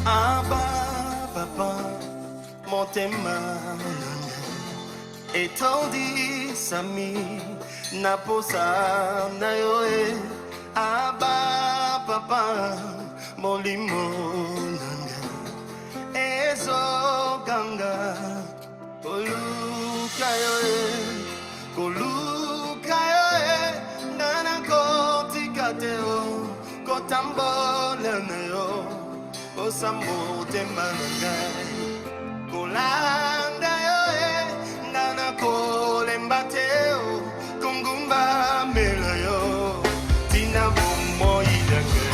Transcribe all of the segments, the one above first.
Abba, papa, motema etondi sami naposa na yoe. Abba, papa, molimo nanga ezo ganga koluka yoe nana kotikateo kotambole na yo osambo temananga kolanda yoe nana kolembateo kungumba mela yo tina bomo idake.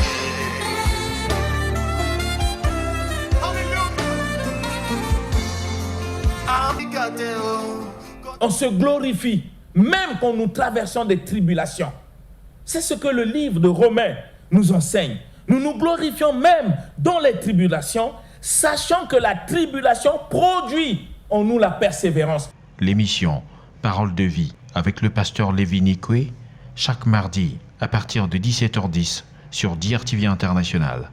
On se glorifie même quand nous traversons des tribulations. C'est ce que le livre de Romains nous enseigne. Nous nous glorifions même dans les tribulations, sachant que la tribulation produit en nous la persévérance. L'émission Parole de vie avec le pasteur Lévi Nikwe, chaque mardi à partir de 17h10 sur DRTV International.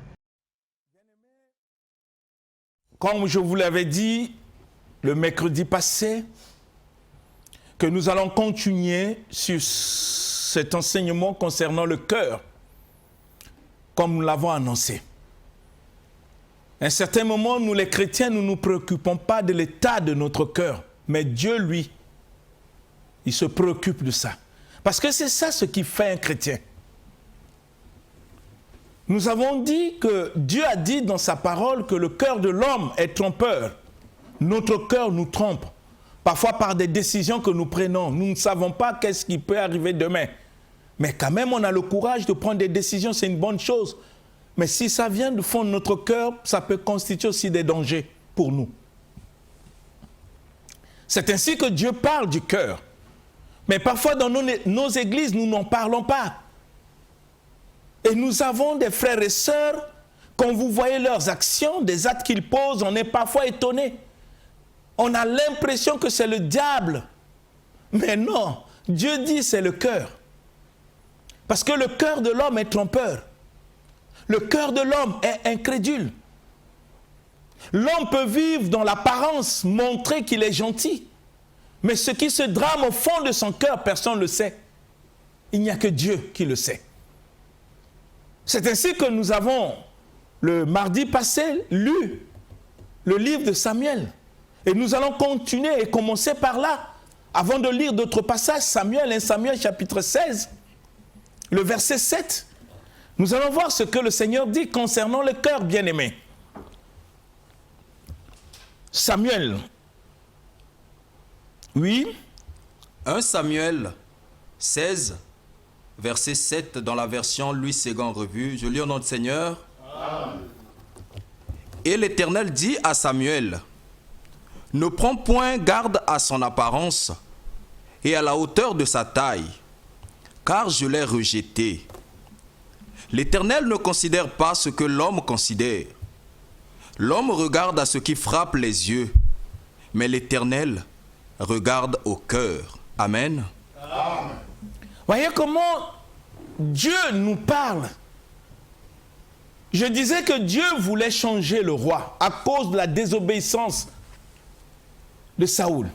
Comme je vous l'avais dit le mercredi passé, que nous allons continuer sur cet enseignement concernant le cœur, comme nous l'avons annoncé. À un certain moment, nous les chrétiens, nous ne nous préoccupons pas de l'état de notre cœur, mais Dieu, lui, il se préoccupe de ça. Parce que c'est ça ce qui fait un chrétien. Nous avons dit que Dieu a dit dans sa parole que le cœur de l'homme est trompeur. Notre cœur nous trompe, parfois par des décisions que nous prenons. Nous ne savons pas qu'est-ce qui peut arriver demain. Mais quand même, on a le courage de prendre des décisions, c'est une bonne chose. Mais si ça vient du fond de notre cœur, ça peut constituer aussi des dangers pour nous. C'est ainsi que Dieu parle du cœur. Mais parfois, dans nos églises, nous n'en parlons pas. Et nous avons des frères et sœurs, quand vous voyez leurs actions, des actes qu'ils posent, on est parfois étonné. On a l'impression que c'est le diable. Mais non, Dieu dit c'est le cœur. Parce que le cœur de l'homme est trompeur. Le cœur de l'homme est incrédule. L'homme peut vivre dans l'apparence, montrer qu'il est gentil. Mais ce qui se drame au fond de son cœur, personne ne le sait. Il n'y a que Dieu qui le sait. C'est ainsi que nous avons, le mardi passé, lu le livre de Samuel. Et nous allons continuer et commencer par là, avant de lire d'autres passages. Samuel, 1 Samuel chapitre 16, le verset 7. Nous allons voir ce que le Seigneur dit concernant le cœur bien-aimé. Samuel. Oui. 1 Samuel 16, verset 7 dans la version Louis II Revue. Je lis au nom du Seigneur. Amen. Et l'Éternel dit à Samuel: ne prends point garde à son apparence et à la hauteur de sa taille, car je l'ai rejeté. L'Éternel ne considère pas ce que l'homme considère. L'homme regarde à ce qui frappe les yeux, mais l'Éternel regarde au cœur. Amen. Amen. Voyez comment Dieu nous parle. Je disais que Dieu voulait changer le roi à cause de la désobéissance de Saoul.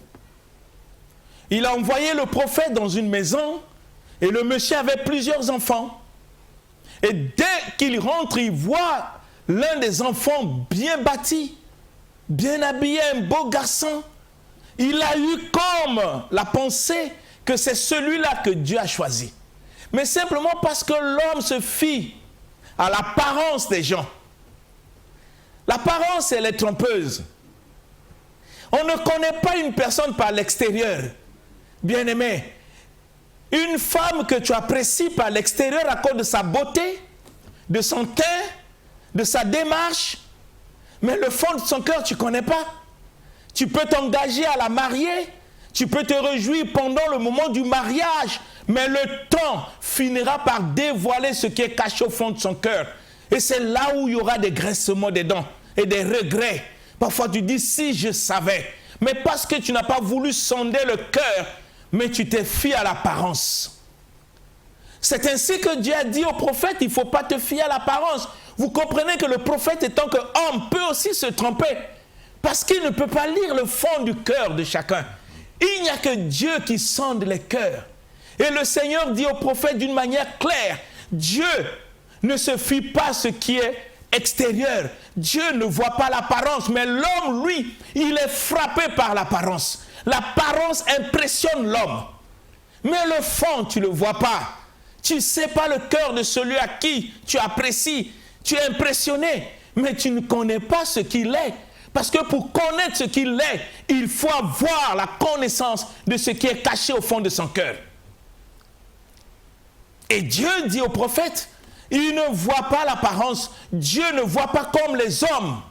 Il a envoyé le prophète dans une maison et le monsieur avait plusieurs enfants. Et dès qu'il rentre, il voit l'un des enfants bien bâti, bien habillé, un beau garçon. Il a eu comme la pensée que c'est celui-là que Dieu a choisi. Mais simplement parce que l'homme se fie à l'apparence des gens. L'apparence, elle est trompeuse. On ne connaît pas une personne par l'extérieur. Bien-aimé, une femme que tu apprécies par l'extérieur à cause de sa beauté, de son teint, de sa démarche, mais le fond de son cœur, tu ne connais pas. Tu peux t'engager à la marier, tu peux te réjouir pendant le moment du mariage, mais le temps finira par dévoiler ce qui est caché au fond de son cœur. Et c'est là où il y aura des graissements des dents et des regrets. Parfois tu dis, si je savais. Mais parce que tu n'as pas voulu sonder le cœur, mais tu t'es fié à l'apparence. C'est ainsi que Dieu a dit au prophète, il ne faut pas te fier à l'apparence. vous comprenez que le prophète, étant qu'homme, peut aussi se tromper. Parce qu'il ne peut pas lire le fond du cœur de chacun. Il n'y a que Dieu qui sonde les cœurs. Et le Seigneur dit au prophète d'une manière claire, Dieu ne se fie pas ce qui est extérieur. Dieu ne voit pas l'apparence, mais l'homme, lui, il est frappé par l'apparence. L'apparence impressionne l'homme. Mais le fond, tu ne le vois pas. Tu ne sais pas le cœur de celui à qui tu apprécies. Tu es impressionné, mais tu ne connais pas ce qu'il est. Parce que pour connaître ce qu'il est, il faut avoir la connaissance de ce qui est caché au fond de son cœur. Et Dieu dit au prophète, il ne voit pas l'apparence. Dieu ne voit pas comme les hommes.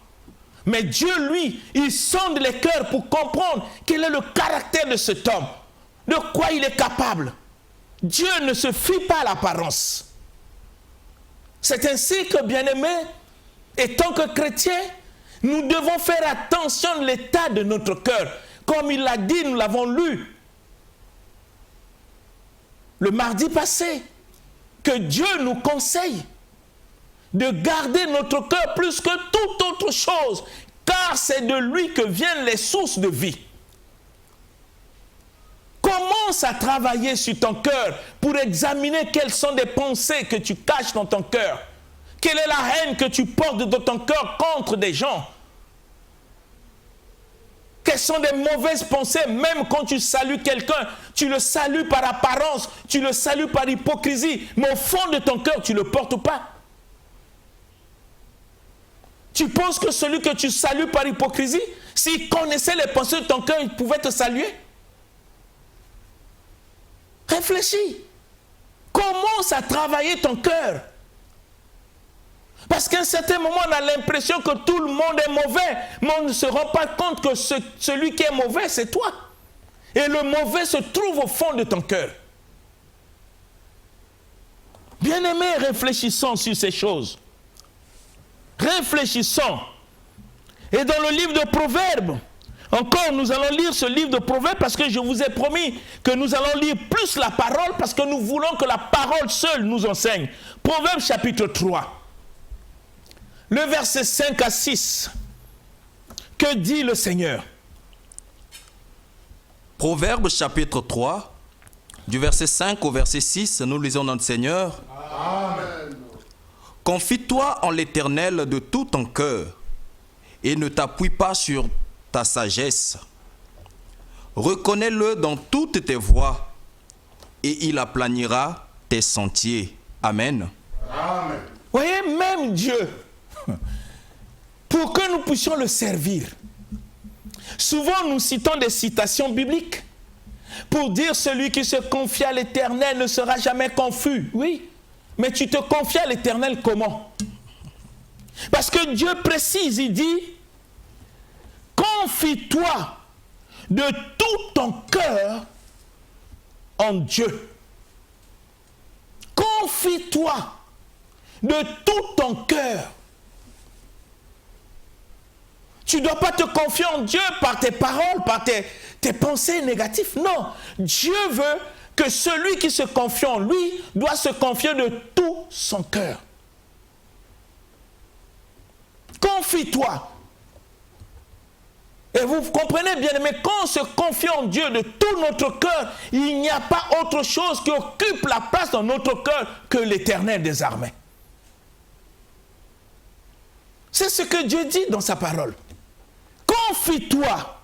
Mais Dieu, lui, il sonde les cœurs pour comprendre quel est le caractère de cet homme. De quoi il est capable. Dieu ne se fie pas à l'apparence. C'est ainsi que, bien-aimés, et tant que chrétiens, nous devons faire attention de l'état de notre cœur. Comme il l'a dit, nous l'avons lu le mardi passé, que Dieu nous conseille de garder notre cœur plus que toute autre chose, car c'est de lui que viennent les sources de vie. Commence à travailler sur ton cœur pour examiner quelles sont les pensées que tu caches dans ton cœur. Quelle est la haine que tu portes dans ton cœur contre des gens? Quelles sont des mauvaises pensées? Même quand tu salues quelqu'un, tu le salues par apparence, tu le salues par hypocrisie, mais au fond de ton cœur, tu ne le portes pas. Tu penses que celui que tu salues par hypocrisie, s'il connaissait les pensées de ton cœur, il pouvait te saluer? Réfléchis. Commence à travailler ton cœur. Parce qu'à un certain moment, on a l'impression que tout le monde est mauvais, mais on ne se rend pas compte que celui qui est mauvais, c'est toi. Et le mauvais se trouve au fond de ton cœur. Bien-aimés, réfléchissons sur ces choses. Réfléchissons. Et dans le livre de Proverbes, encore, nous allons lire ce livre de Proverbes parce que je vous ai promis que nous allons lire plus la parole parce que nous voulons que la parole seule nous enseigne. Proverbes chapitre 3. Le verset 5 à 6, que dit le Seigneur? Proverbes chapitre 3, du verset 5 au verset 6, nous lisons notre Seigneur. Amen. Confie-toi en l'Éternel de tout ton cœur et ne t'appuie pas sur ta sagesse. Reconnais-le dans toutes tes voies et il aplanira tes sentiers. Amen. Amen. Voyez, même Dieu, pour que nous puissions le servir. Souvent, nous citons des citations bibliques pour dire celui qui se confie à l'Éternel ne sera jamais confus. Oui, mais tu te confies à l'Éternel comment? Parce que Dieu précise, il dit, confie-toi de tout ton cœur en Dieu. Confie-toi de tout ton cœur. Tu ne dois pas te confier en Dieu par tes paroles, par tes pensées négatives. Non, Dieu veut que celui qui se confie en lui doit se confier de tout son cœur. Confie-toi. Et vous comprenez bien, mais quand on se confie en Dieu de tout notre cœur, il n'y a pas autre chose qui occupe la place dans notre cœur que l'Éternel des armées. C'est ce que Dieu dit dans sa parole. Confie-toi.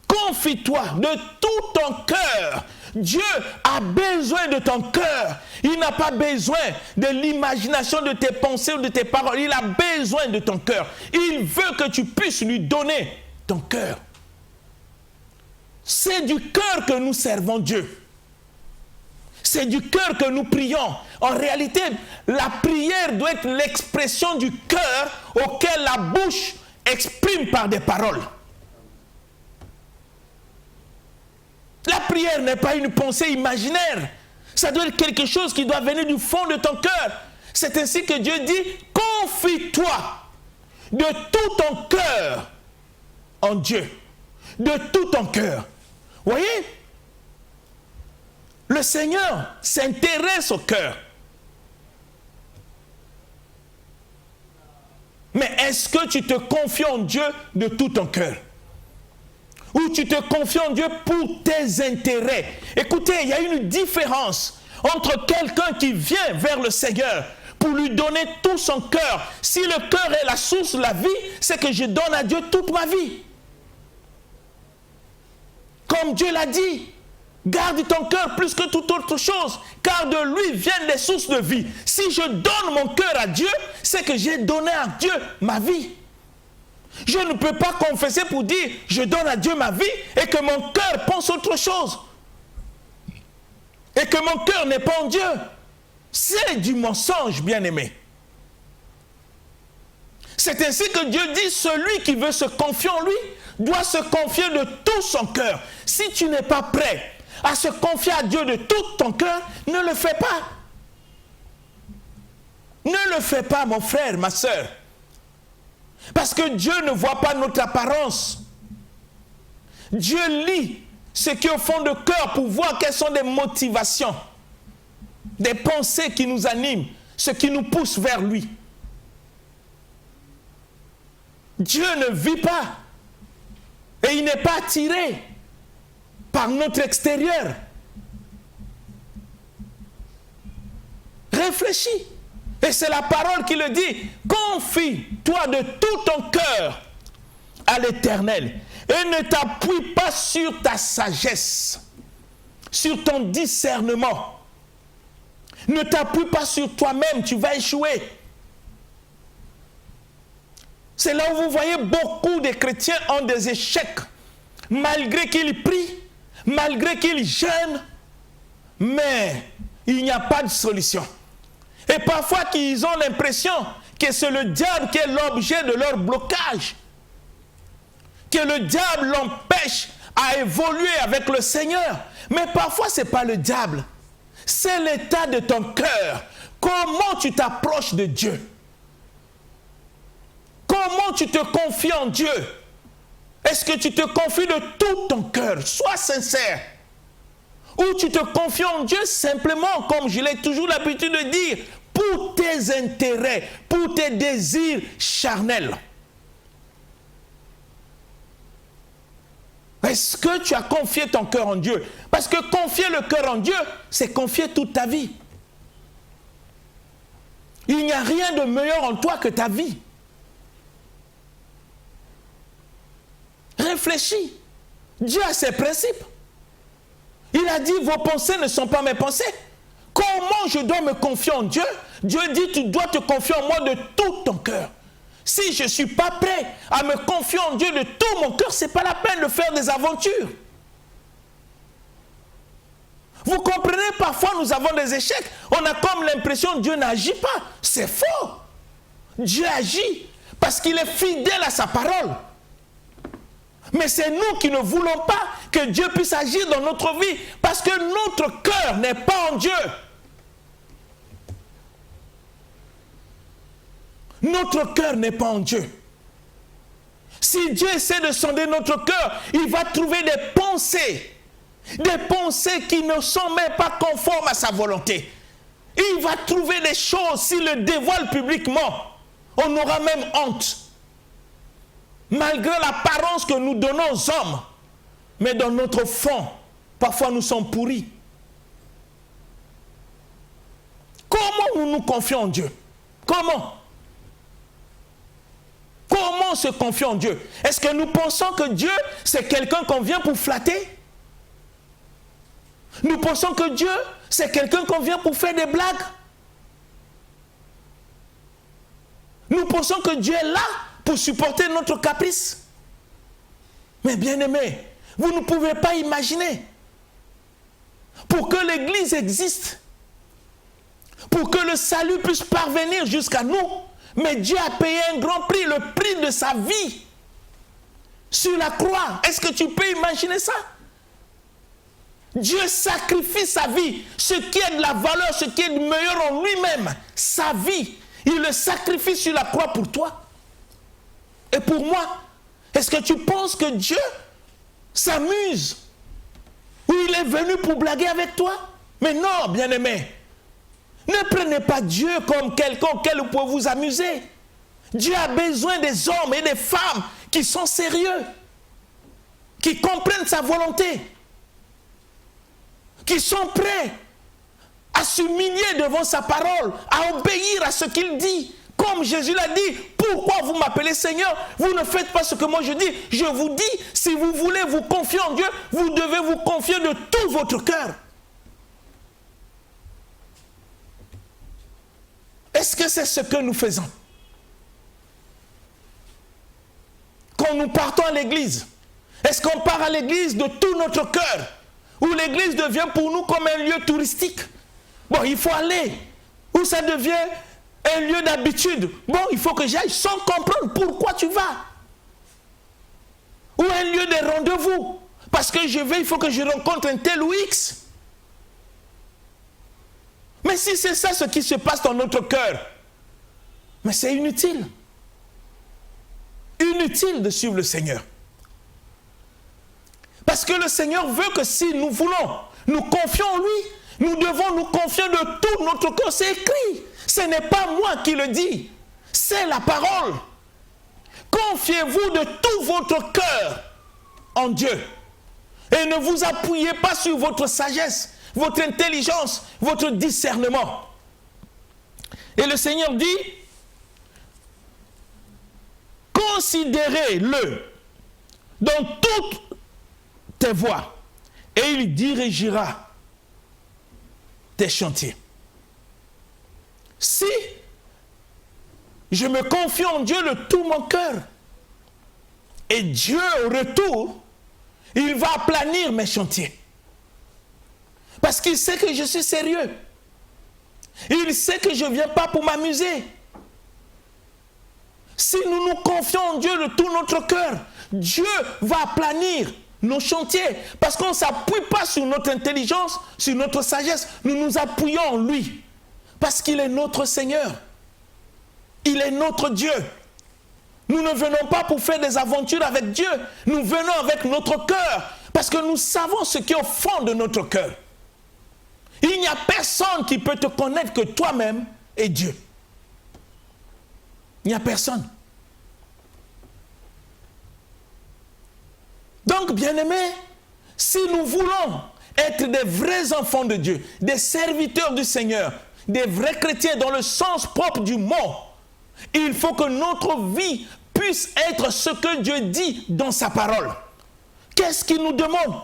Confie-toi de tout ton cœur. Dieu a besoin de ton cœur. Il n'a pas besoin de l'imagination de tes pensées ou de tes paroles. Il a besoin de ton cœur. Il veut que tu puisses lui donner ton cœur. C'est du cœur que nous servons Dieu. C'est du cœur que nous prions. En réalité, la prière doit être l'expression du cœur auquel la bouche exprime par des paroles. La prière n'est pas une pensée imaginaire. Ça doit être quelque chose qui doit venir du fond de ton cœur. C'est ainsi que Dieu dit, confie-toi de tout ton cœur en Dieu. De tout ton cœur. Voyez? Le Seigneur s'intéresse au cœur. est-ce que tu te confies en Dieu de tout ton cœur? Ou tu te confies en Dieu pour tes intérêts? Écoutez, il y a une différence entre quelqu'un qui vient vers le Seigneur pour lui donner tout son cœur. Si le cœur est la source de la vie, c'est que je donne à Dieu toute ma vie. Comme Dieu l'a dit, garde ton cœur plus que toute autre chose, car de lui viennent les sources de vie. Si je donne mon cœur à Dieu, c'est que j'ai donné à Dieu ma vie. Je ne peux pas confesser pour dire je donne à Dieu ma vie et que mon cœur pense autre chose. Et que mon cœur n'est pas en Dieu. C'est du mensonge, bien-aimé. C'est ainsi que Dieu dit, celui qui veut se confier en lui doit se confier de tout son cœur. Si tu n'es pas prêt à se confier à Dieu de tout ton cœur, ne le fais pas. Ne le fais pas, mon frère, ma soeur. Parce que Dieu ne voit pas notre apparence. Dieu lit ce qui est au fond de cœur pour voir quelles sont des motivations, des pensées qui nous animent, ce qui nous pousse vers lui. Dieu ne vit pas et il n'est pas attiré par notre extérieur. Réfléchis. Et c'est la parole qui le dit. Confie-toi de tout ton cœur à l'Éternel et ne t'appuie pas sur ta sagesse, sur ton discernement. Ne t'appuie pas sur toi-même, tu vas échouer. C'est là où vous voyez beaucoup de chrétiens ont des échecs, malgré qu'ils prient, malgré qu'ils jeûnent, mais il n'y a pas de solution. Et parfois qu'ils ont l'impression que c'est le diable qui est l'objet de leur blocage, que le diable l'empêche à évoluer avec le Seigneur. Mais parfois ce n'est pas le diable, c'est l'état de ton cœur. Comment tu t'approches de Dieu? Comment tu te confies en Dieu? Est-ce que tu te confies de tout ton cœur? Sois sincère. Ou tu te confies en Dieu simplement, comme je l'ai toujours l'habitude de dire, pour tes intérêts, pour tes désirs charnels. Est-ce que tu as confié ton cœur en Dieu? Parce que confier le cœur en Dieu, c'est confier toute ta vie. Il n'y a rien de meilleur en toi que ta vie. Réfléchis. Dieu a ses principes. Il a dit, vos pensées ne sont pas mes pensées. Comment je dois me confier en Dieu? Dieu dit, tu dois te confier en moi de tout ton cœur. Si je ne suis pas prêt à me confier en Dieu de tout mon cœur, ce n'est pas la peine de faire des aventures. Vous comprenez, parfois nous avons des échecs. On a comme l'impression que Dieu n'agit pas. C'est faux. Dieu agit parce qu'il est fidèle à sa parole. Mais c'est nous qui ne voulons pas que Dieu puisse agir dans notre vie parce que notre cœur n'est pas en Dieu. Notre cœur n'est pas en Dieu. Si Dieu essaie de sonder notre cœur, il va trouver des pensées qui ne sont même pas conformes à sa volonté. Il va trouver des choses, s'il le dévoile publiquement, on aura même honte. Malgré l'apparence que nous donnons aux hommes, mais dans notre fond, parfois nous sommes pourris. Comment nous nous confions en Dieu? Comment se confier en Dieu? Est-ce que nous pensons que Dieu, c'est quelqu'un qu'on vient pour flatter? Nous pensons que Dieu, c'est quelqu'un qu'on vient pour faire des blagues? Nous pensons que Dieu est là pour supporter notre caprice? Mais bien aimé, vous ne pouvez pas imaginer. Pour que l'Église existe, pour que le salut puisse parvenir jusqu'à nous, mais Dieu a payé un grand prix, le prix de sa vie sur la croix. Est-ce que tu peux imaginer ça? Dieu sacrifie sa vie, ce qui est de la valeur, ce qui est de meilleur en lui-même, sa vie. Il le sacrifie sur la croix pour toi et pour moi. Est-ce que tu penses que Dieu s'amuse ou il est venu pour blaguer avec toi? Mais non, bien-aimé. Ne prenez pas Dieu comme quelqu'un auquel vous pouvez vous amuser. Dieu a besoin des hommes et des femmes qui sont sérieux, qui comprennent sa volonté, qui sont prêts à s'humilier devant sa parole, à obéir à ce qu'il dit. Comme Jésus l'a dit, pourquoi vous m'appelez Seigneur? Vous ne faites pas ce que moi je dis. Je vous dis, si vous voulez vous confier en Dieu, vous devez vous confier de tout votre cœur. Est-ce que c'est ce que nous faisons? Quand nous partons à l'église, est-ce qu'on part à l'église de tout notre cœur? Ou l'église devient pour nous comme un lieu touristique? Bon, il faut aller. Ou ça devient un lieu d'habitude. Bon, il faut que j'aille sans comprendre pourquoi tu vas. Ou un lieu de rendez-vous. Parce que je vais, il faut que je rencontre un tel ou X. Mais si c'est ça ce qui se passe dans notre cœur, mais c'est inutile. Inutile de suivre le Seigneur. Parce que le Seigneur veut que si nous voulons nous confier en lui, nous devons nous confier de tout notre cœur. C'est écrit. Ce n'est pas moi qui le dis. C'est la parole. Confiez-vous de tout votre cœur en Dieu. Et ne vous appuyez pas sur votre sagesse, votre intelligence, votre discernement. Et le Seigneur dit, considérez-le dans toutes tes voies et il dirigira tes chantiers. Si je me confie en Dieu de tout mon cœur, et Dieu au retour, il va aplanir mes chantiers. Parce qu'il sait que je suis sérieux. Il sait que je ne viens pas pour m'amuser. Si nous nous confions en Dieu de tout notre cœur, Dieu va aplanir nos chantiers. Parce qu'on ne s'appuie pas sur notre intelligence, sur notre sagesse. Nous nous appuyons en lui. Parce qu'il est notre Seigneur. Il est notre Dieu. Nous ne venons pas pour faire des aventures avec Dieu. Nous venons avec notre cœur. Parce que nous savons ce qui est au fond de notre cœur. Il n'y a personne qui peut te connaître que toi-même et Dieu. Il n'y a personne. Donc, bien-aimés, si nous voulons être des vrais enfants de Dieu, des serviteurs du Seigneur, des vrais chrétiens dans le sens propre du mot, il faut que notre vie puisse être ce que Dieu dit dans sa parole. Qu'est-ce qu'il nous demande?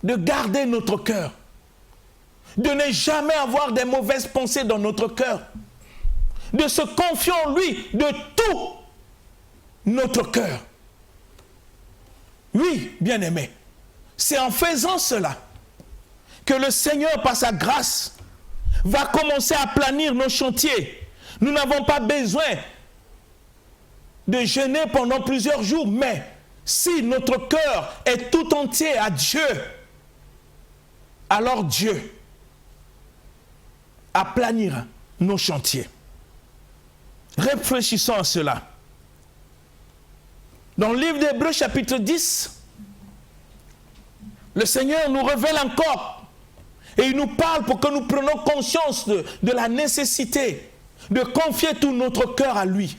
De garder notre cœur. De ne jamais avoir des mauvaises pensées dans notre cœur. De se confier en lui de tout notre cœur. Oui, bien-aimé, c'est en faisant cela que le Seigneur, par sa grâce, va commencer à planir nos chantiers. Nous n'avons pas besoin de jeûner pendant plusieurs jours, mais si notre cœur est tout entier à Dieu, alors Dieu aplanira nos chantiers. Réfléchissons à cela. Dans le livre d'Hébreux chapitre 10, le Seigneur nous révèle encore et il nous parle pour que nous prenions conscience de la nécessité de confier tout notre cœur à lui.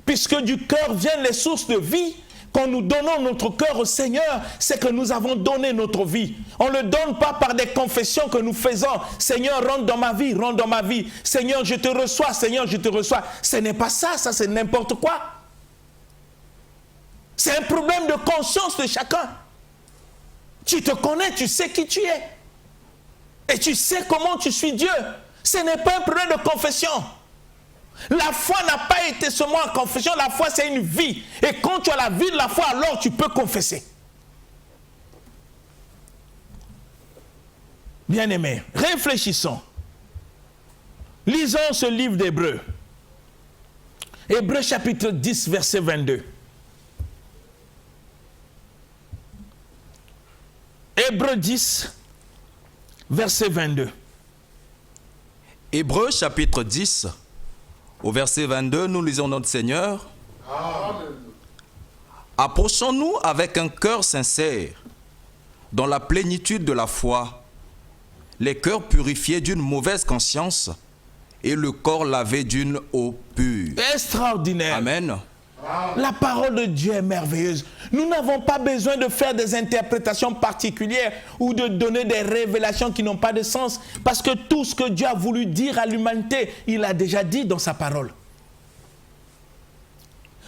Puisque du cœur viennent les sources de vie, quand nous donnons notre cœur au Seigneur, c'est que nous avons donné notre vie. On ne le donne pas par des confessions que nous faisons. Seigneur, rentre dans ma vie, rentre dans ma vie. Seigneur, je te reçois, Seigneur, je te reçois. Ce n'est pas ça, ça c'est n'importe quoi. C'est un problème de conscience de chacun. Tu te connais, tu sais qui tu es. Et tu sais comment tu suis Dieu. Ce n'est pas un problème de confession. La foi n'a pas été seulement en confession, la foi c'est une vie. Et quand tu as la vie de la foi, alors tu peux confesser. Bien-aimés, réfléchissons. Lisons ce livre d'Hébreux. Hébreux chapitre 10, verset 22. Hébreux 10, verset 22. Hébreux chapitre 10, au verset 22, nous lisons notre Seigneur. Amen. Approchons-nous avec un cœur sincère, dans la plénitude de la foi, les cœurs purifiés d'une mauvaise conscience et le corps lavé d'une eau pure. Extraordinaire. Amen. La parole de Dieu est merveilleuse. Nous n'avons pas besoin de faire des interprétations particulières ou de donner des révélations qui n'ont pas de sens. Parce que tout ce que Dieu a voulu dire à l'humanité, il a déjà dit dans sa parole.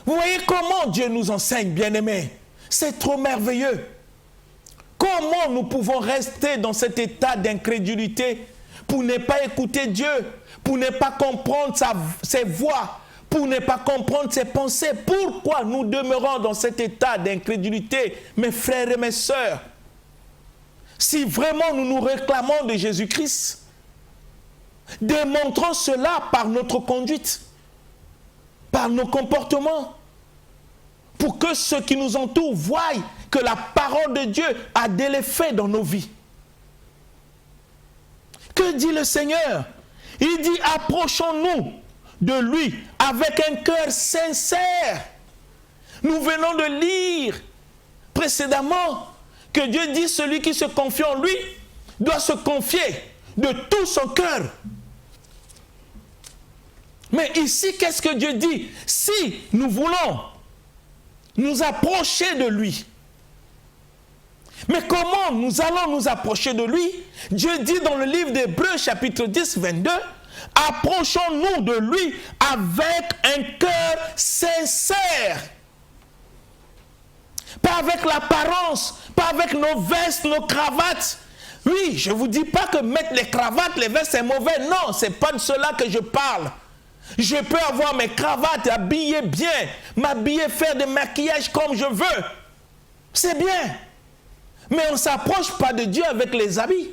Vous voyez comment Dieu nous enseigne, bien-aimés? C'est trop merveilleux. Comment nous pouvons rester dans cet état d'incrédulité pour ne pas écouter Dieu, pour ne pas comprendre ses voix, pour ne pas comprendre ses pensées? Pourquoi nous demeurons dans cet état d'incrédulité, mes frères et mes sœurs? Si vraiment nous nous réclamons de Jésus-Christ, démontrons cela par notre conduite, par nos comportements, pour que ceux qui nous entourent voient que la parole de Dieu a de l'effet dans nos vies. Que dit le Seigneur? Il dit, approchons-nous de lui avec un cœur sincère. Nous venons de lire précédemment que Dieu dit, celui qui se confie en lui doit se confier de tout son cœur. Mais ici, qu'est-ce que Dieu dit? Si nous voulons nous approcher de lui, mais comment nous allons nous approcher de lui? Dieu dit dans le livre d'Hébreux chapitre 10, 22, approchons-nous de lui avec un cœur sincère. Pas avec l'apparence, pas avec nos vestes, nos cravates. Oui, je ne vous dis pas que mettre les cravates, les vestes, c'est mauvais. Non, ce n'est pas de cela que je parle. Je peux avoir mes cravates, habiller bien, m'habiller, faire des maquillages comme je veux. C'est bien. Mais on ne s'approche pas de Dieu avec les habits.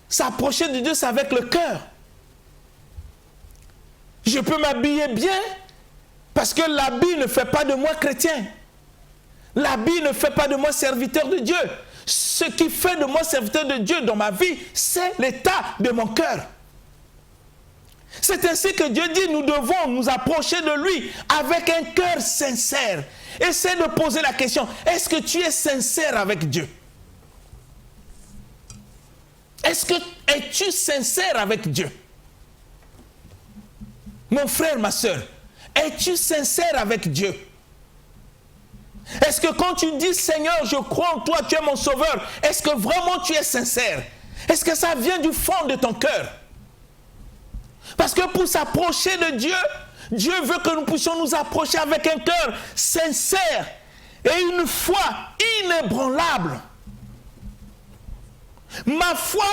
S'approcher de Dieu, c'est avec le cœur. Je peux m'habiller bien parce que l'habit ne fait pas de moi chrétien. L'habit ne fait pas de moi serviteur de Dieu. Ce qui fait de moi serviteur de Dieu dans ma vie, c'est l'état de mon cœur. C'est ainsi que Dieu dit, nous devons nous approcher de lui avec un cœur sincère. Essaie de poser la question, est-ce que tu es sincère avec Dieu? Es-tu sincère avec Dieu? Mon frère, ma soeur, es-tu sincère avec Dieu? Est-ce que quand tu dis, Seigneur, je crois en toi, tu es mon sauveur, est-ce que vraiment tu es sincère? Est-ce que ça vient du fond de ton cœur? Parce que pour s'approcher de Dieu, Dieu veut que nous puissions nous approcher avec un cœur sincère et une foi inébranlable. Ma foi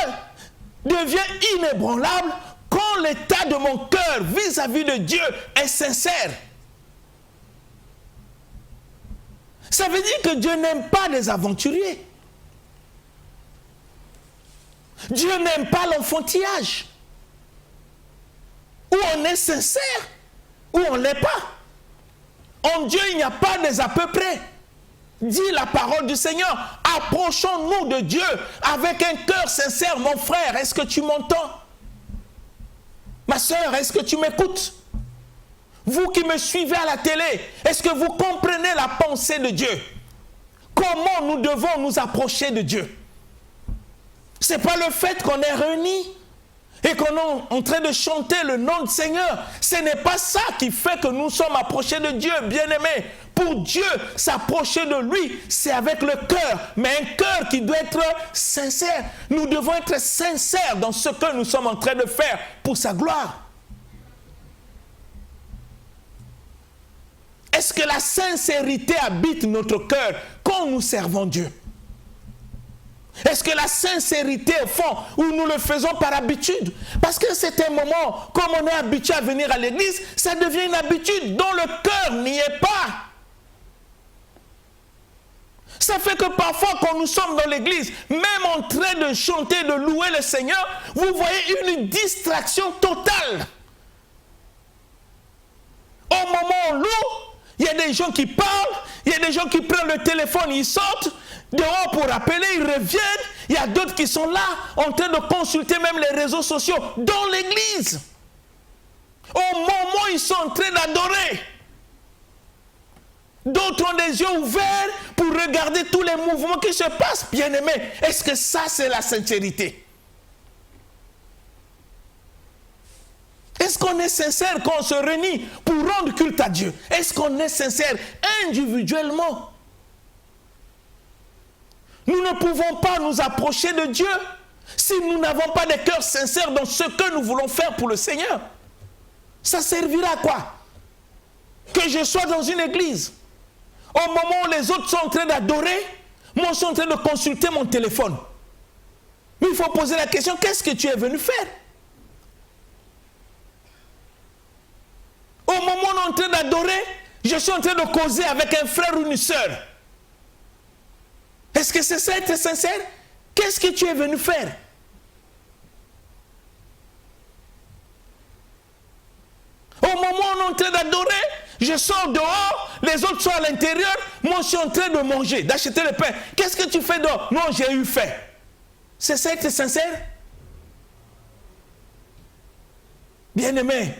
devient inébranlable quand l'état de mon cœur vis-à-vis de Dieu est sincère. Ça veut dire que Dieu n'aime pas les aventuriers. Dieu n'aime pas l'enfantillage. Ou on est sincère, ou on ne l'est pas. En Dieu, il n'y a pas des à peu près. Dit la parole du Seigneur, approchons-nous de Dieu avec un cœur sincère. Mon frère, est-ce que tu m'entends? Ma soeur, est-ce que tu m'écoutes? Vous qui me suivez à la télé, est-ce que vous comprenez la pensée de Dieu? Comment nous devons nous approcher de Dieu? Ce n'est pas le fait qu'on est réunis et qu'on est en train de chanter le nom du Seigneur. Ce n'est pas ça qui fait que nous sommes approchés de Dieu, bien-aimés. Pour Dieu, s'approcher de lui, c'est avec le cœur, mais un cœur qui doit être sincère. Nous devons être sincères dans ce que nous sommes en train de faire pour sa gloire. Est-ce que la sincérité habite notre cœur quand nous servons Dieu? Est-ce que la sincérité au fond, où nous le faisons par habitude? Parce que c'est un moment, comme on est habitué à venir à l'église, ça devient une habitude dont le cœur n'y est pas. Ça fait que parfois quand nous sommes dans l'église, même en train de chanter, de louer le Seigneur, vous voyez une distraction totale. Au moment où on loue, il y a des gens qui parlent, il y a des gens qui prennent le téléphone, ils sortent dehors pour appeler, ils reviennent. Il y a d'autres qui sont là en train de consulter même les réseaux sociaux dans l'église. Au moment où ils sont en train d'adorer. D'autres ont des yeux ouverts pour regarder tous les mouvements qui se passent. Bien-aimés, est-ce que ça c'est la sincérité? Est-ce qu'on qu'on est sincère quand on se réunit pour rendre culte à Dieu? Est-ce qu'on est sincère individuellement? Nous ne pouvons pas nous approcher de Dieu si nous n'avons pas de cœur sincère dans ce que nous voulons faire pour le Seigneur. Ça servira à quoi? Que je sois dans une église, au moment où les autres sont en train d'adorer, moi je suis en train de consulter mon téléphone. Mais il faut poser la question, qu'est-ce que tu es venu faire? Au moment où on est en train d'adorer, je suis en train de causer avec un frère ou une soeur. Est-ce que c'est ça être sincère? Qu'est-ce que tu es venu faire? Au moment où on est en train d'adorer, je sors dehors, les autres sont à l'intérieur, moi je suis en train de manger, d'acheter le pain. Qu'est-ce que tu fais dehors? Non, j'ai eu faim. C'est ça être sincère? Bien-aimés,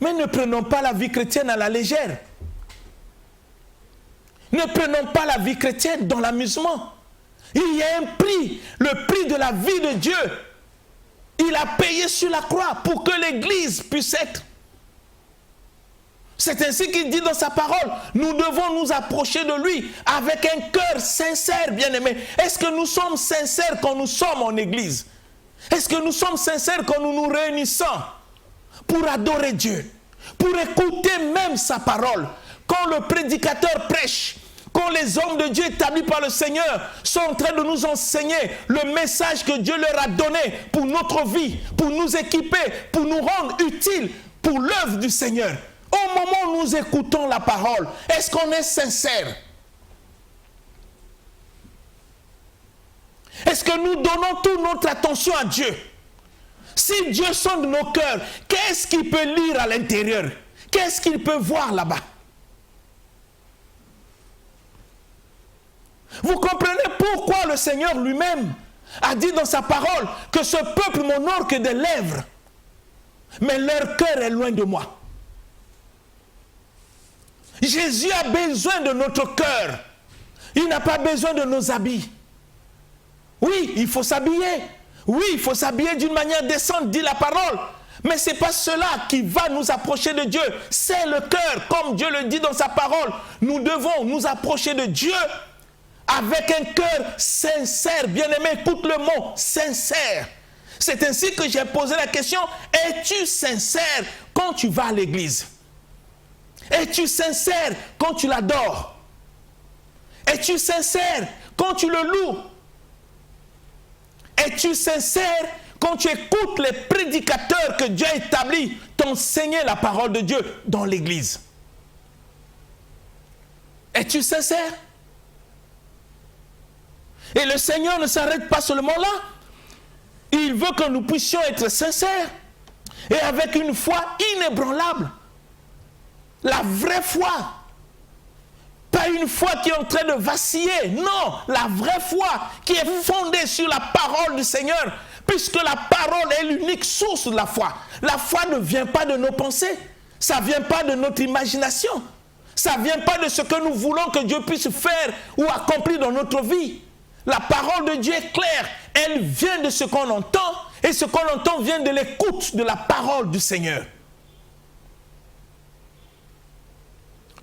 mais ne prenons pas la vie chrétienne à la légère. Ne prenons pas la vie chrétienne dans l'amusement. Il y a un prix, le prix de la vie de Dieu. Il a payé sur la croix pour que l'Église puisse être. C'est ainsi qu'il dit dans sa parole, nous devons nous approcher de lui avec un cœur sincère, bien-aimé. Est-ce que nous sommes sincères quand nous sommes en Église? Est-ce que nous sommes sincères quand nous nous réunissons pour adorer Dieu, pour écouter même sa parole? Quand le prédicateur prêche, quand les hommes de Dieu établis par le Seigneur sont en train de nous enseigner le message que Dieu leur a donné pour notre vie, pour nous équiper, pour nous rendre utiles pour l'œuvre du Seigneur. Au moment où nous écoutons la parole, est-ce qu'on est sincère? Est-ce que nous donnons toute notre attention à Dieu? Si Dieu sonde nos cœurs, qu'est-ce qu'il peut lire à l'intérieur? Qu'est-ce qu'il peut voir là-bas? Vous comprenez pourquoi le Seigneur lui-même a dit dans sa parole que ce peuple m'honore que des lèvres, mais leur cœur est loin de moi. Jésus a besoin de notre cœur. Il n'a pas besoin de nos habits. Oui, il faut s'habiller. Oui, il faut s'habiller d'une manière décente, dit la parole. Mais ce n'est pas cela qui va nous approcher de Dieu. C'est le cœur, comme Dieu le dit dans sa parole. Nous devons nous approcher de Dieu avec un cœur sincère. Bien-aimé, écoute le mot, sincère. C'est ainsi que j'ai posé la question, es-tu sincère quand tu vas à l'église? Es-tu sincère quand tu l'adores? Es-tu sincère quand tu le loues? Es-tu sincère quand tu écoutes les prédicateurs que Dieu a établis t'enseigner la parole de Dieu dans l'église? Es-tu sincère? Et le Seigneur ne s'arrête pas seulement là. Il veut que nous puissions être sincères et avec une foi inébranlable. La vraie foi. Pas une foi qui est en train de vaciller. Non, la vraie foi qui est fondée sur la parole du Seigneur. Puisque la parole est l'unique source de la foi. La foi ne vient pas de nos pensées. Ça ne vient pas de notre imagination. Ça ne vient pas de ce que nous voulons que Dieu puisse faire ou accomplir dans notre vie. La parole de Dieu est claire. Elle vient de ce qu'on entend. Et ce qu'on entend vient de l'écoute de la parole du Seigneur.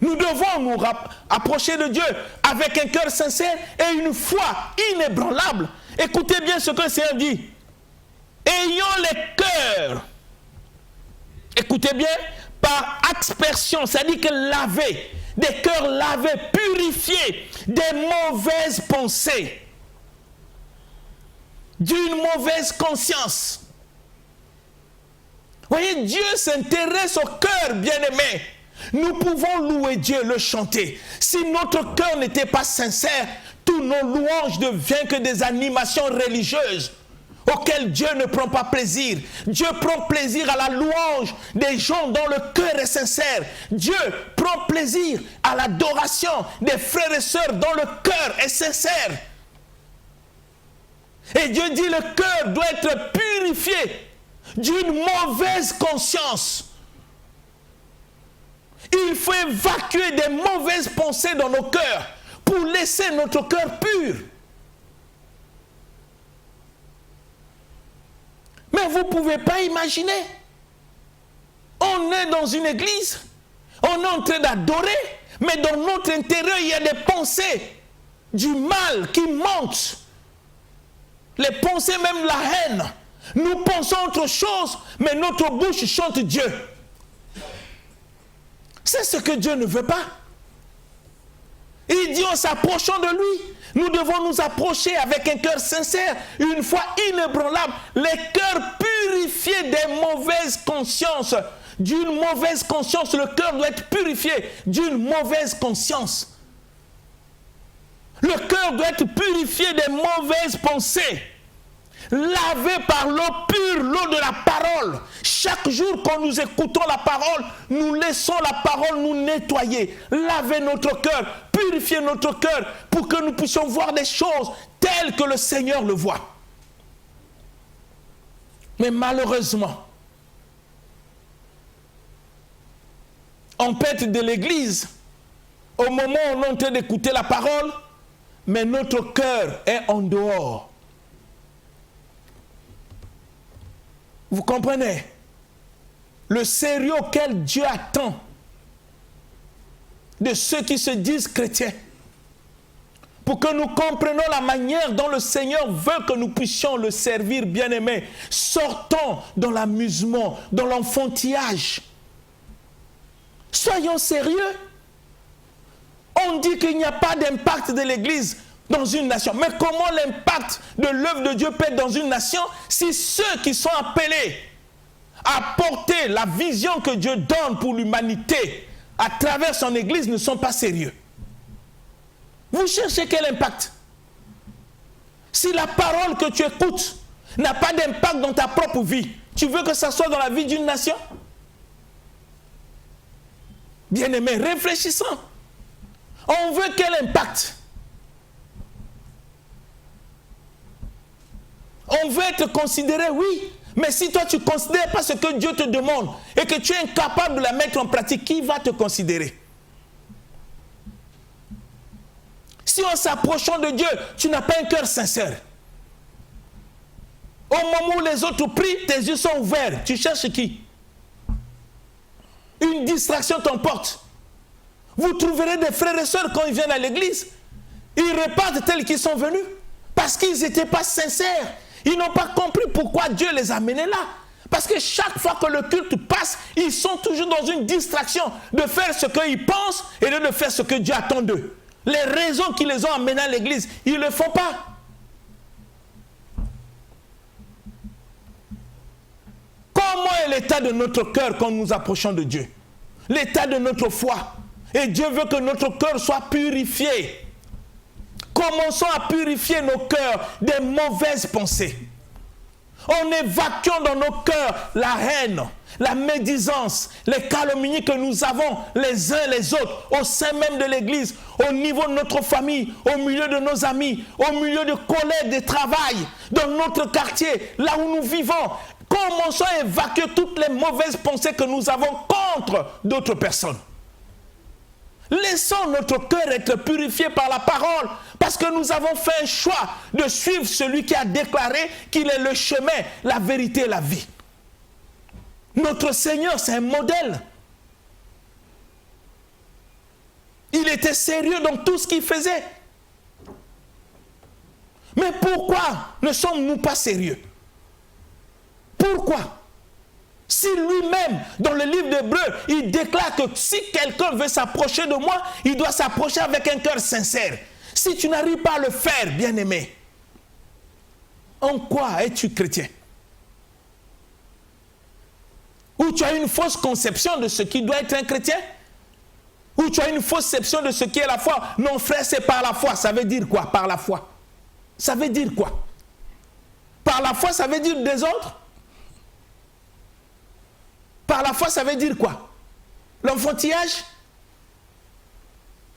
Nous devons nous approcher de Dieu avec un cœur sincère et une foi inébranlable. Écoutez bien ce que le Seigneur dit. Ayant les cœurs, écoutez bien, par aspersion, c'est-à-dire que laver, des cœurs lavés, purifiés des mauvaises pensées, d'une mauvaise conscience. Voyez, Dieu s'intéresse au cœur, bien-aimé. Nous pouvons louer Dieu, le chanter. Si notre cœur n'était pas sincère, tous nos louanges ne deviennent que des animations religieuses auxquelles Dieu ne prend pas plaisir. Dieu prend plaisir à la louange des gens dont le cœur est sincère. Dieu prend plaisir à l'adoration des frères et sœurs dont le cœur est sincère. Et Dieu dit le cœur doit être purifié d'une mauvaise conscience. Il faut évacuer des mauvaises pensées dans nos cœurs pour laisser notre cœur pur. Mais vous ne pouvez pas imaginer On est dans une église, on est en train d'adorer, mais dans notre intérieur, il y a des pensées du mal qui montent. Les pensées, même la haine. Nous pensons autre chose, mais notre bouche chante Dieu. C'est ce que Dieu ne veut pas. Il dit en s'approchant de lui, nous devons nous approcher avec un cœur sincère, une foi inébranlable, les cœurs purifiés des mauvaises consciences. D'une mauvaise conscience, le cœur doit être purifié d'une mauvaise conscience. Le cœur doit être purifié des mauvaises pensées. Lavé par l'eau pure, l'eau de la parole. Chaque jour quand nous écoutons la parole, nous laissons la parole nous nettoyer, laver notre cœur, purifier notre cœur pour que nous puissions voir des choses telles que le Seigneur le voit. Mais malheureusement, on pète de l'église au moment où on est en train d'écouter la parole, mais notre cœur est en dehors. Vous comprenez? Le sérieux auquel Dieu attend de ceux qui se disent chrétiens, pour que nous comprenions la manière dont le Seigneur veut que nous puissions le servir, bien-aimés. Sortons dans l'amusement, dans l'enfantillage. Soyons sérieux. On dit qu'il n'y a pas d'impact de l'Église dans une nation. Mais comment l'impact de l'œuvre de Dieu peut être dans une nation si ceux qui sont appelés à porter la vision que Dieu donne pour l'humanité à travers son Église ne sont pas sérieux? Vous cherchez quel impact? Si la parole que tu écoutes n'a pas d'impact dans ta propre vie, tu veux que ça soit dans la vie d'une nation? Bien-aimés, réfléchissons. On veut quel impact? On veut être considéré, oui. Mais si toi tu ne considères pas ce que Dieu te demande et que tu es incapable de la mettre en pratique, qui va te considérer? Si en s'approchant de Dieu, tu n'as pas un cœur sincère, au moment où les autres prient, tes yeux sont ouverts, tu cherches qui? Une distraction t'emporte. Vous trouverez des frères et sœurs quand ils viennent à l'église, ils repartent tels qu'ils sont venus, parce qu'ils n'étaient pas sincères. Ils n'ont pas compris pourquoi Dieu les a menés là. Parce que chaque fois que le culte passe, ils sont toujours dans une distraction de faire ce qu'ils pensent et de faire ce que Dieu attend d'eux. Les raisons qui les ont amenés à l'église, ils ne le font pas. Comment est l'état de notre cœur quand nous approchons de Dieu? L'état de notre foi. Et Dieu veut que notre cœur soit purifié. Commençons à purifier nos cœurs des mauvaises pensées. En évacuant dans nos cœurs la haine, la médisance, les calomnies que nous avons les uns les autres au sein même de l'église, au niveau de notre famille, au milieu de nos amis, au milieu de collègues de travail, dans notre quartier, là où nous vivons. Commençons à évacuer toutes les mauvaises pensées que nous avons contre d'autres personnes. Laissons notre cœur être purifié par la parole, parce que nous avons fait un choix de suivre celui qui a déclaré qu'il est le chemin, la vérité et la vie. Notre Seigneur, c'est un modèle. Il était sérieux dans tout ce qu'il faisait. Mais pourquoi ne sommes-nous pas sérieux? Pourquoi? Si lui-même, dans le livre d'Hébreux, il déclare que si quelqu'un veut s'approcher de moi, il doit s'approcher avec un cœur sincère. Si tu n'arrives pas à le faire, bien-aimé, en quoi es-tu chrétien? Ou tu as une fausse conception de ce qui doit être un chrétien? Ou tu as une fausse conception de ce qui est la foi? Non, frère, c'est par la foi. Ça veut dire quoi, par la foi? Ça veut dire quoi? Par la foi, ça veut dire des autres? Par la foi, ça veut dire quoi? L'enfantillage?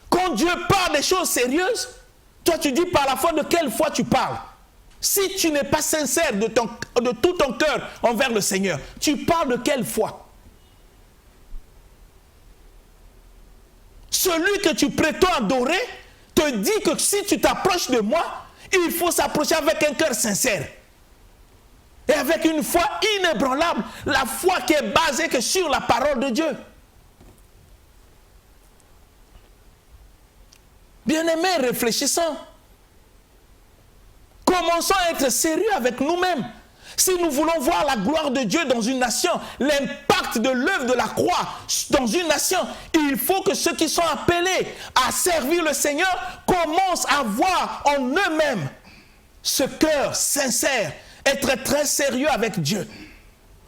Quand Dieu parle des choses sérieuses, toi tu dis par la foi, de quelle foi tu parles? Si tu n'es pas sincère de tout ton cœur envers le Seigneur, tu parles de quelle foi? Celui que tu prétends adorer te dit que si tu t'approches de moi, il faut s'approcher avec un cœur sincère. Et avec une foi inébranlable, la foi qui est basée que sur la parole de Dieu. Bien-aimés, réfléchissons. Commençons à être sérieux avec nous-mêmes. Si nous voulons voir la gloire de Dieu dans une nation, l'impact de l'œuvre de la croix dans une nation, il faut que ceux qui sont appelés à servir le Seigneur commencent à voir en eux-mêmes ce cœur sincère, être très sérieux avec Dieu.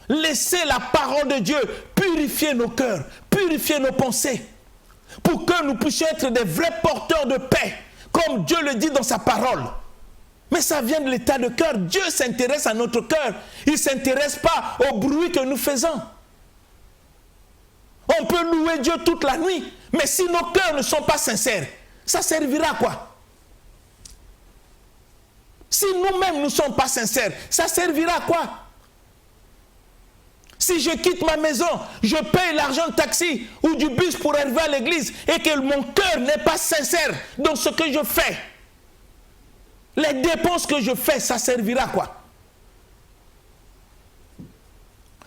Laissez la parole de Dieu purifier nos cœurs, purifier nos pensées, pour que nous puissions être des vrais porteurs de paix, comme Dieu le dit dans sa parole. Mais ça vient de l'état de cœur. Dieu s'intéresse à notre cœur. Il ne s'intéresse pas au bruit que nous faisons. On peut louer Dieu toute la nuit, mais si nos cœurs ne sont pas sincères, ça servira à quoi? Si nous-mêmes ne sommes pas sincères, ça servira à quoi? Si je quitte ma maison, je paye l'argent de taxi ou du bus pour arriver à l'église et que mon cœur n'est pas sincère dans ce que je fais, les dépenses que je fais, ça servira à quoi?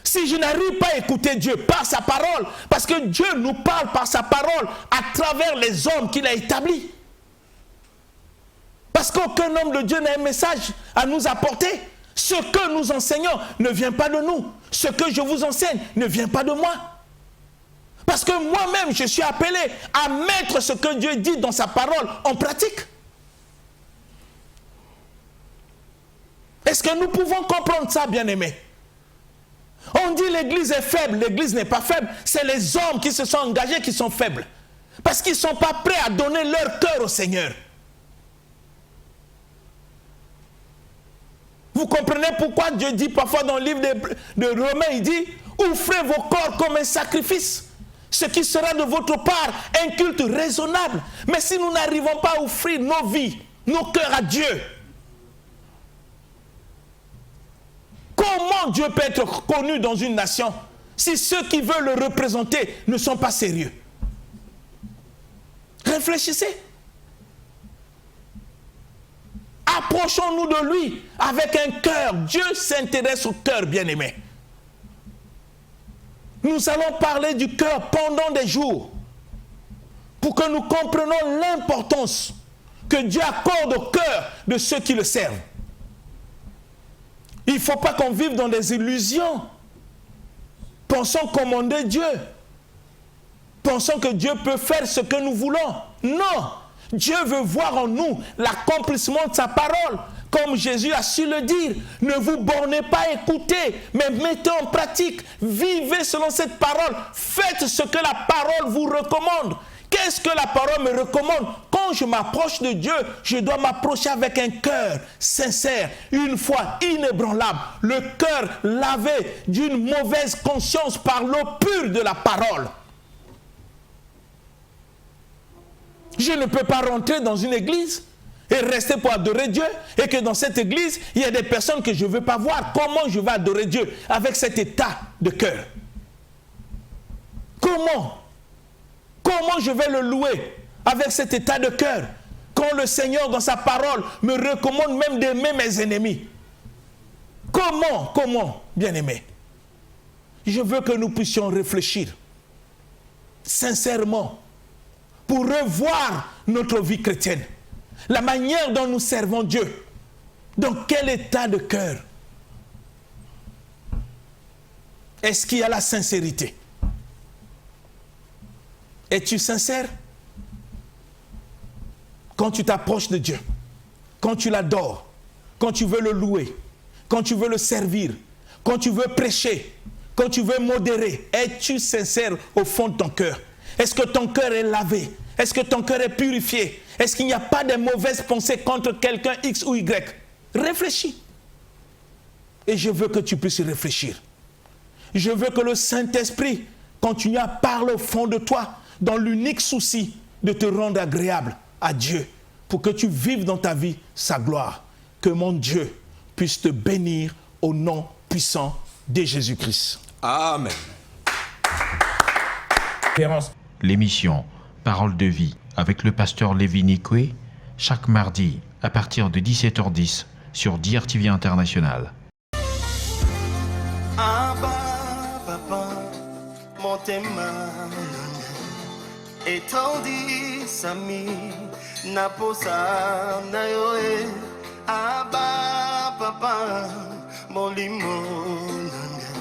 Si je n'arrive pas à écouter Dieu par sa parole, parce que Dieu nous parle par sa parole à travers les hommes qu'il a établis. Parce qu'aucun homme de Dieu n'a un message à nous apporter. Ce que nous enseignons ne vient pas de nous. Ce que je vous enseigne ne vient pas de moi. Parce que moi-même, je suis appelé à mettre ce que Dieu dit dans sa parole en pratique. Est-ce que nous pouvons comprendre ça, bien-aimés? On dit l'église est faible. L'église n'est pas faible. C'est les hommes qui se sont engagés qui sont faibles. Parce qu'ils ne sont pas prêts à donner leur cœur au Seigneur. Vous comprenez pourquoi Dieu dit parfois dans le livre de Romains, il dit « Offrez vos corps comme un sacrifice, ce qui sera de votre part un culte raisonnable. » Mais si nous n'arrivons pas à offrir nos vies, nos cœurs à Dieu, comment Dieu peut être connu dans une nation si ceux qui veulent le représenter ne sont pas sérieux? Réfléchissez. Approchons-nous de lui avec un cœur. Dieu s'intéresse au cœur, bien-aimé. Nous allons parler du cœur pendant des jours pour que nous comprenions l'importance que Dieu accorde au cœur de ceux qui le servent. Il ne faut pas qu'on vive dans des illusions. Pensons commander Dieu. Pensons que Dieu peut faire ce que nous voulons. Non! Dieu veut voir en nous l'accomplissement de sa parole. Comme Jésus a su le dire, ne vous bornez pas à écouter, mais mettez en pratique. Vivez selon cette parole. Faites ce que la parole vous recommande. Qu'est-ce que la parole me recommande? Quand je m'approche de Dieu, je dois m'approcher avec un cœur sincère, une foi inébranlable, le cœur lavé d'une mauvaise conscience par l'eau pure de la parole. Je ne peux pas rentrer dans une église et rester pour adorer Dieu et que dans cette église, il y a des personnes que je ne veux pas voir. Comment je vais adorer Dieu avec cet état de cœur? Comment je vais le louer avec cet état de cœur quand le Seigneur dans sa parole me recommande même d'aimer mes ennemis? Comment, bien-aimés? Je veux que nous puissions réfléchir sincèrement pour revoir notre vie chrétienne, la manière dont nous servons Dieu, dans quel état de cœur? Est-ce qu'il y a la sincérité? Es-tu sincère? Quand tu t'approches de Dieu, quand tu l'adores, quand tu veux le louer, quand tu veux le servir, quand tu veux prêcher, quand tu veux modérer, es-tu sincère au fond de ton cœur? Est-ce que ton cœur est lavé? Est-ce que ton cœur est purifié? Est-ce qu'il n'y a pas de mauvaises pensées contre quelqu'un X ou Y? Réfléchis. Et je veux que tu puisses réfléchir. Je veux que le Saint-Esprit continue à parler au fond de toi dans l'unique souci de te rendre agréable à Dieu pour que tu vives dans ta vie sa gloire. Que mon Dieu puisse te bénir au nom puissant de Jésus-Christ. Amen. L'émission Parole de vie avec le pasteur Lévini Koué, chaque mardi à partir de 17h10 sur DRTV International. motema nanga etondi sami naposa na yo aba papa molimo nanga